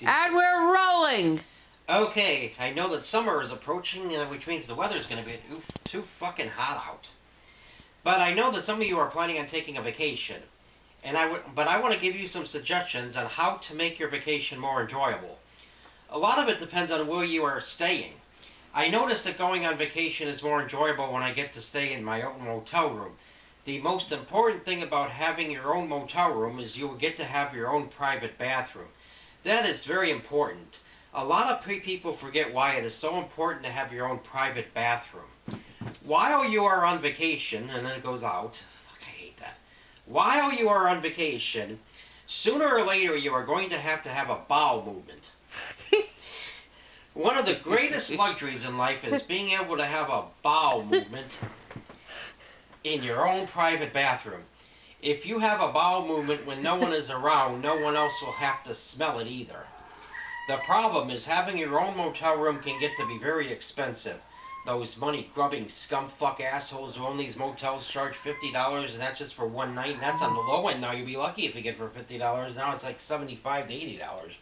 And we're rolling! Okay, I know that summer is approaching, which means the weather's going to be too fucking hot out. But I know that some of you are planning on taking a vacation. But I want to give you some suggestions on how to make your vacation more enjoyable. A lot of it depends on where you are staying. I noticed that going on vacation is more enjoyable when I get to stay in my own motel room. The most important thing about having your own motel room is you will get to have your own private bathroom. That is very important. A lot of people forget why it is so important to have your own private bathroom. While you are on vacation, and then it goes out, fuck, I hate that. While you are on vacation, sooner or later you are going to have a bowel movement. One of the greatest luxuries in life is being able to have a bowel movement in your own private bathroom. If you have a bowel movement when no one is around, no one else will have to smell it either. The problem is having your own motel room can get to be very expensive. Those money-grubbing scumfuck assholes who own these motels charge $50, and that's just for one night, and that's on the low end now. You'd be lucky if you get for $50. Now it's like $75 to $80.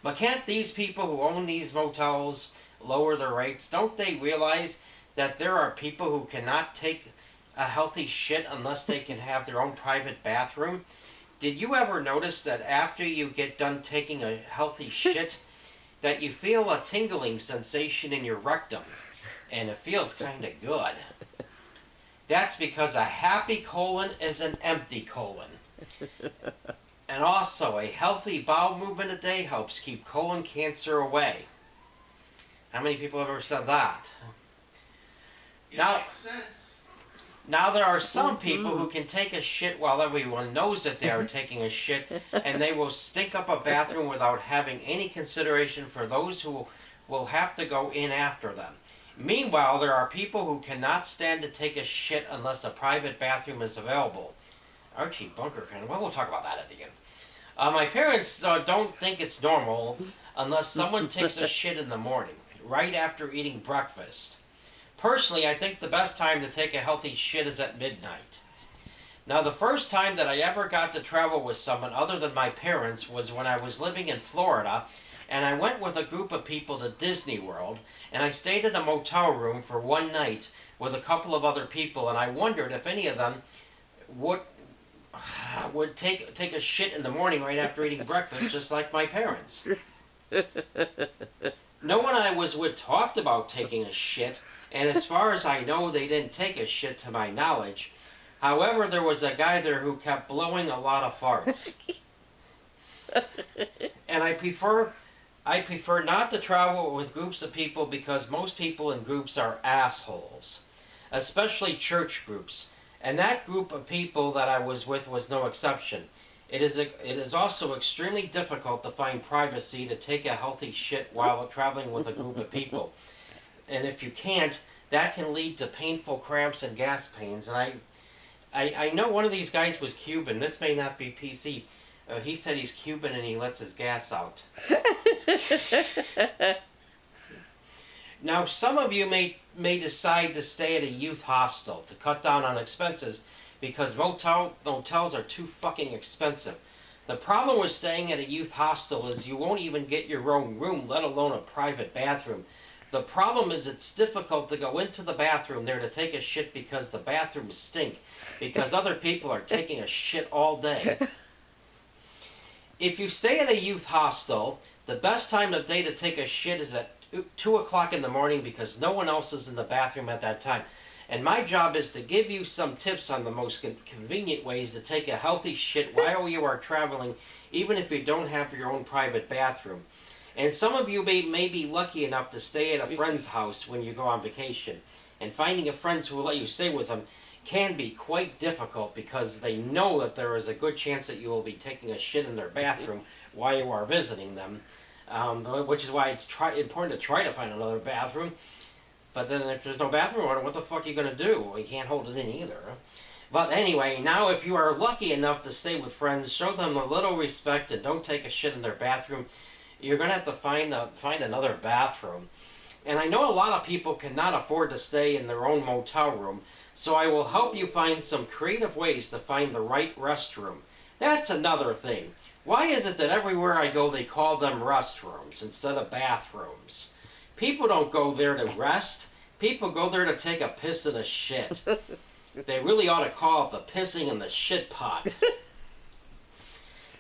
But can't these people who own these motels lower their rates? Don't they realize that there are people who cannot take a healthy shit unless they can have their own private bathroom? Did you ever notice that after you get done taking a healthy shit, that you feel a tingling sensation in your rectum? And it feels kind of good. That's because a happy colon is an empty colon. And also, a healthy bowel movement a day helps keep colon cancer away. How many people have ever said that? It makes sense. Now there are some people who can take a shit while everyone knows that they are taking a shit, and they will stink up a bathroom without having any consideration for those who will have to go in after them. Meanwhile, there are people who cannot stand to take a shit unless a private bathroom is available. Archie Bunker well, we'll talk about that at the end. My parents don't think it's normal unless someone takes a shit in the morning, right after eating breakfast. Personally, I think the best time to take a healthy shit is at midnight. Now, the first time that I ever got to travel with someone other than my parents was when I was living in Florida, and I went with a group of people to Disney World, and I stayed in a motel room for one night with a couple of other people, and I wondered if any of them would take a shit in the morning right after eating breakfast, just like my parents. No one I was with talked about taking a shit, and as far as I know, they didn't take a shit to my knowledge. However, there was a guy there who kept blowing a lot of farts. And I prefer not to travel with groups of people because most people in groups are assholes, especially church groups. And that group of people that I was with was no exception. It is also extremely difficult to find privacy to take a healthy shit while traveling with a group of people. And if you can't, that can lead to painful cramps and gas pains. And I know one of these guys was Cuban. This may not be PC. He said he's Cuban and he lets his gas out. Now, some of you may decide to stay at a youth hostel to cut down on expenses because motels are too fucking expensive. The problem with staying at a youth hostel is you won't even get your own room, let alone a private bathroom. The problem is it's difficult to go into the bathroom there to take a shit because the bathrooms stink, because other people are taking a shit all day. If you stay at a youth hostel, the best time of day to take a shit is at 2 o'clock in the morning because no one else is in the bathroom at that time. And my job is to give you some tips on the most convenient ways to take a healthy shit while you are traveling, even if you don't have your own private bathroom. And some of you may be lucky enough to stay at a friend's house when you go on vacation. And finding a friend who will let you stay with them can be quite difficult because they know that there is a good chance that you will be taking a shit in their bathroom while you are visiting them. Which is why it's important to try to find another bathroom. But then if there's no bathroom order, what the fuck are you going to do? Well, you can't hold it in either. But anyway, now if you are lucky enough to stay with friends, show them a little respect and don't take a shit in their bathroom. You're going to have to find another bathroom. And I know a lot of people cannot afford to stay in their own motel room, so I will help you find some creative ways to find the right restroom. That's another thing. Why is it that everywhere I go they call them restrooms instead of bathrooms? People don't go there to rest. People go there to take a piss and a shit. They really ought to call it the pissing and the shit pot.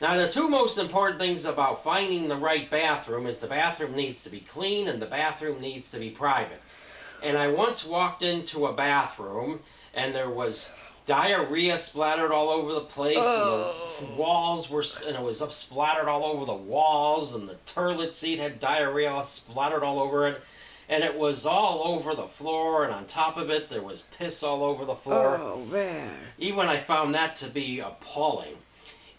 Now, the two most important things about finding the right bathroom is the bathroom needs to be clean and the bathroom needs to be private. And I once walked into a bathroom and there was diarrhea splattered all over the place, and the walls were, and it was splattered all over the walls, and the toilet seat had diarrhea splattered all over it, and it was all over the floor, and on top of it there was piss all over the floor. Oh, man. Even I found that to be appalling.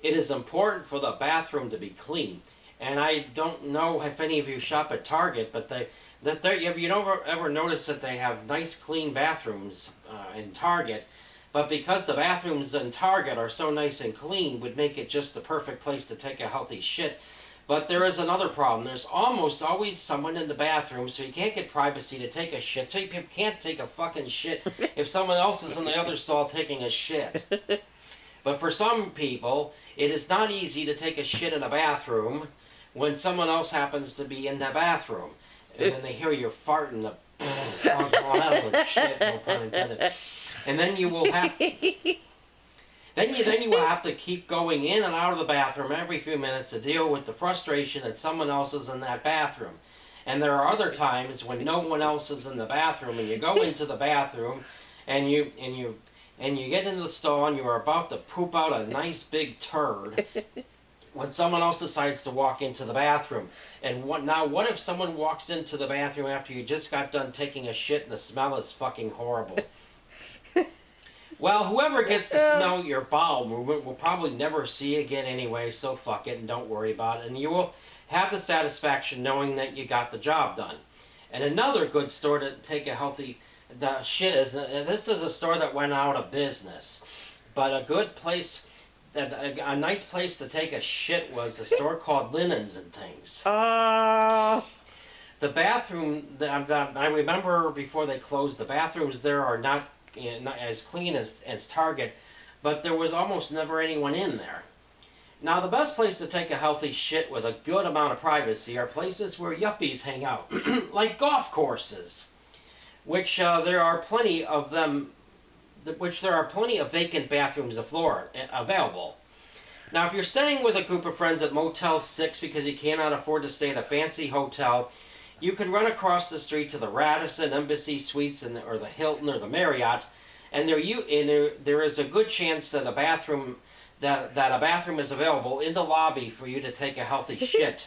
It is important for the bathroom to be clean, and I don't know if any of you shop at Target, but have you ever noticed that they have nice clean bathrooms in Target? But because the bathrooms in Target are so nice and clean, would make it just the perfect place to take a healthy shit. But there is another problem. There's almost always someone in the bathroom, so you can't get privacy to take a shit. So you can't take a fucking shit if someone else is in the other stall taking a shit. But for some people, it is not easy to take a shit in a bathroom when someone else happens to be in the bathroom. And then they hear you farting the shit, no pun intended. And then you will have then you will have to keep going in and out of the bathroom every few minutes to deal with the frustration that someone else is in that bathroom. And there are other times when no one else is in the bathroom, and you go into the bathroom and you get into the stall and you are about to poop out a nice big turd when someone else decides to walk into the bathroom. And what if someone walks into the bathroom after you just got done taking a shit and the smell is fucking horrible? Well, whoever gets to smell your bowel movement will probably never see you again anyway, so fuck it and don't worry about it. And you will have the satisfaction knowing that you got the job done. And another good store to take a healthy shit is, this is a store that went out of business. But a good place, a nice place to take a shit was a store called Linens and Things. The bathroom, I remember before they closed, the bathrooms there are not as clean as Target, but there was almost never anyone in there. Now, the best place to take a healthy shit with a good amount of privacy are places where yuppies hang out, like golf courses, which there are plenty of them, which there are plenty of vacant bathrooms available. Now, if you're staying with a group of friends at Motel 6 because you cannot afford to stay at a fancy hotel, you can run across the street to the Radisson, Embassy Suites, or the Hilton, or the Marriott, and there is a good chance that a bathroom is available in the lobby for you to take a healthy shit.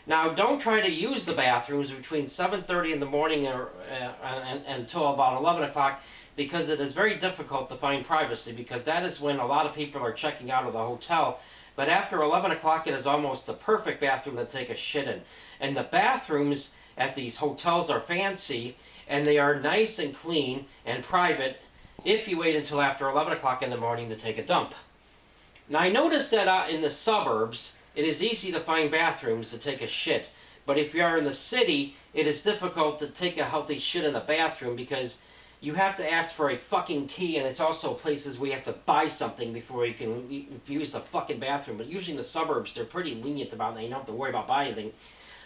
Now, don't try to use the bathrooms between 7:30 in the morning until about 11 o'clock, because it is very difficult to find privacy, because that is when a lot of people are checking out of the hotel. But after 11 o'clock, it is almost the perfect bathroom to take a shit in. And the bathrooms at these hotels are fancy, and they are nice and clean and private if you wait until after 11 o'clock in the morning to take a dump. Now, I noticed that in the suburbs, it is easy to find bathrooms to take a shit. But if you are in the city, it is difficult to take a healthy shit in a bathroom, because you have to ask for a fucking key, and it's also places where you have to buy something before you can use the fucking bathroom. But usually in the suburbs, they're pretty lenient about it. You don't have to worry about buying anything.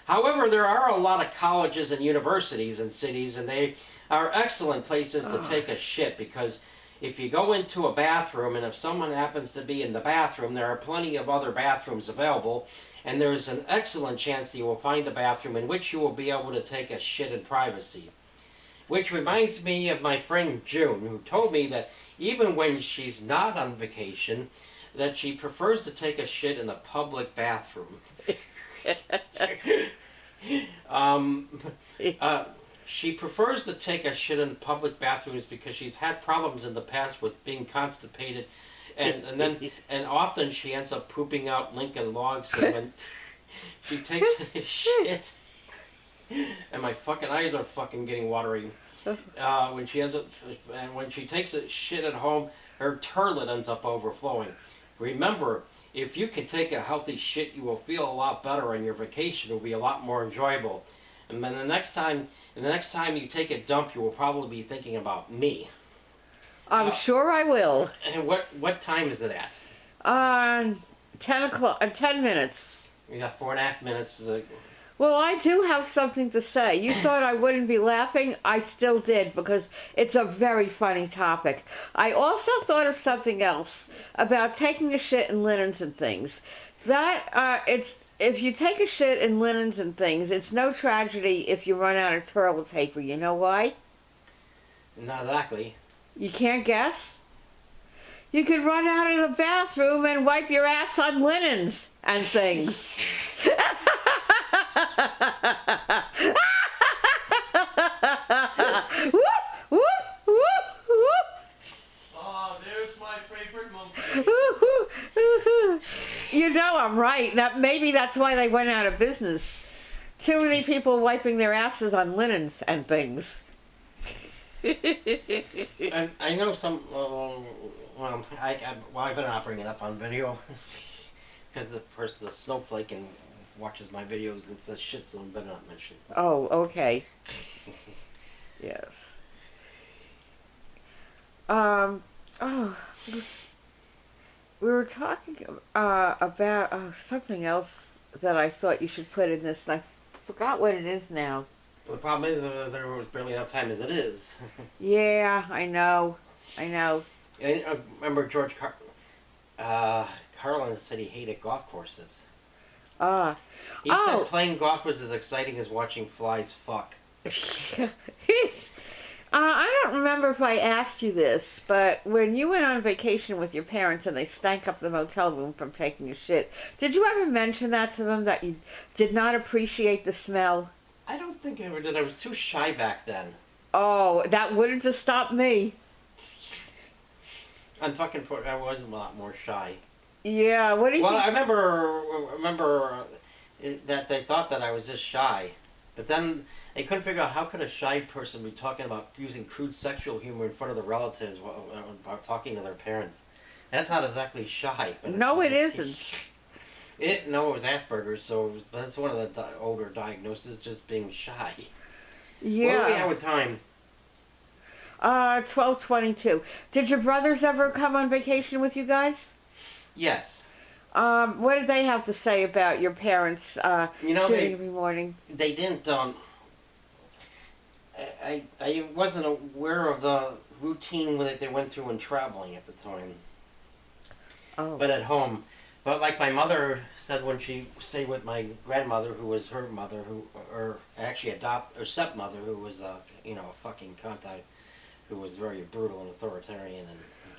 However, there are a lot of colleges and universities in cities, and they are excellent places to take a shit, because if you go into a bathroom and if someone happens to be in the bathroom, there are plenty of other bathrooms available, and there's an excellent chance that you will find a bathroom in which you will be able to take a shit in privacy. Which reminds me of my friend June, who told me that even when she's not on vacation, that she prefers to take a shit in a public bathroom. She prefers to take a shit in public bathrooms because she's had problems in the past with being constipated, and often she ends up pooping out Lincoln Logs, and when she takes a shit, and my fucking eyes are fucking getting watery. When she takes a shit at home, her toilet ends up overflowing. Remember, if you can take a healthy shit, you will feel a lot better, and your vacation will be a lot more enjoyable. And then the next time you take a dump, you will probably be thinking about me. I'm sure I will. And what time is it at? 10 minutes. You got 4.5 minutes. Well, I do have something to say. You thought I wouldn't be laughing. I still did because it's a very funny topic. I also thought of something else about taking a shit in linens and things. If you take a shit in linens and things, it's no tragedy if you run out of toilet paper. You know why? Not exactly. You can't guess? You could run out of the bathroom and wipe your ass on linens and things. Whoop, whoop, whoop, whoop. Oh, there's my favorite monkey. You know I'm right. Maybe that's why they went out of business. Too many people wiping their asses on linens and things. I know some. I've been operating it up on video because the snowflake and watches my videos and says shit, so I better not mention. Oh, okay. Yes. Oh, we were talking about something else that I thought you should put in this, and I forgot what it is now. The problem is there was barely enough time as it is. Yeah, I know. And, remember George Carlin said he hated golf courses. He said playing golf was as exciting as watching flies fuck. I don't remember if I asked you this, but when you went on vacation with your parents and they stank up the motel room from taking a shit, did you ever mention that to them, that you did not appreciate the smell? I don't think I ever did. I was too shy back then. Oh, that wouldn't have stopped me. I was a lot more shy. Yeah, what do you think? I remember that they thought that I was just shy. But then they couldn't figure out how could a shy person be talking about using crude sexual humor in front of the relatives while talking to their parents. That's not exactly shy. But no, it isn't. No, it was Asperger's, so that's one of the older diagnoses, just being shy. Yeah. What do we have with time? 12:22. Did your brothers ever come on vacation with you guys? Yes. What did they have to say about your parents shooting every morning? They didn't. I wasn't aware of the routine that they went through when traveling at the time. Oh. But at home. But like my mother said when she stayed with my grandmother, who was her mother, or actually stepmother, who was a fucking cunt, who was very brutal and authoritarian.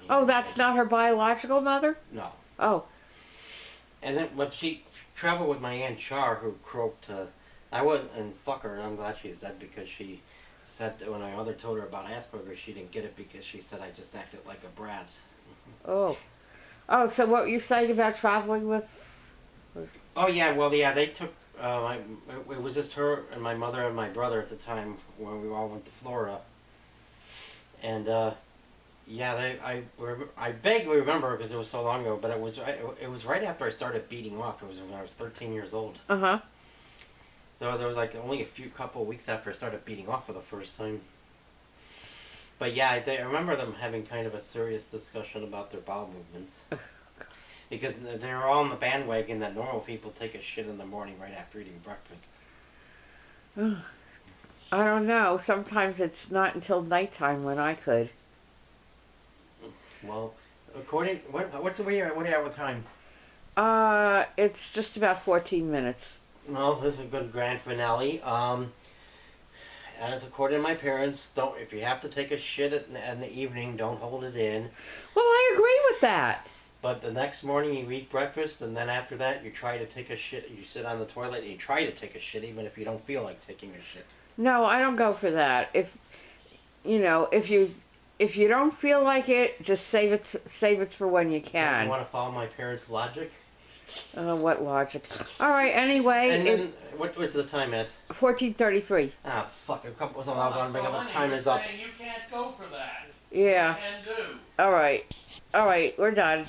And that's not her biological mother? No. Oh. And then when she traveled with my Aunt Char, who croaked, fuck her, and I'm glad she's dead, because she said that when my mother told her about Asperger's, she didn't get it because she said I just acted like a brat. Oh. Oh, so what were you saying about traveling with? Oh, yeah, well, yeah, they took, it was just her and my mother and my brother at the time when we all went to Florida. And, yeah, I vaguely remember because it was so long ago, but it was right after I started beating off. It was when I was 13 years old. Uh-huh. So there was like only a couple of weeks after I started beating off for the first time. But yeah, I remember them having kind of a serious discussion about their bowel movements. Because they were all on the bandwagon that normal people take a shit in the morning right after eating breakfast. I don't know. Sometimes it's not until nighttime when I could. Well, what's the way what are with time? It's just about 14 minutes. Well, this is a good grand finale. As according to my parents, if you have to take a shit in the evening, don't hold it in. Well, I agree with that. But the next morning you eat breakfast, and then after that you try to take a shit. You sit on the toilet and you try to take a shit, even if you don't feel like taking a shit. No, I don't go for that. If you don't feel like it, just save it for when you can. You want to follow my parents' logic? What logic? All right. Anyway. And then what was the time at? 14:33. Ah, fuck! I was on bring up. The time is up. You can't go for that. Yeah. You can do. All right. We're done.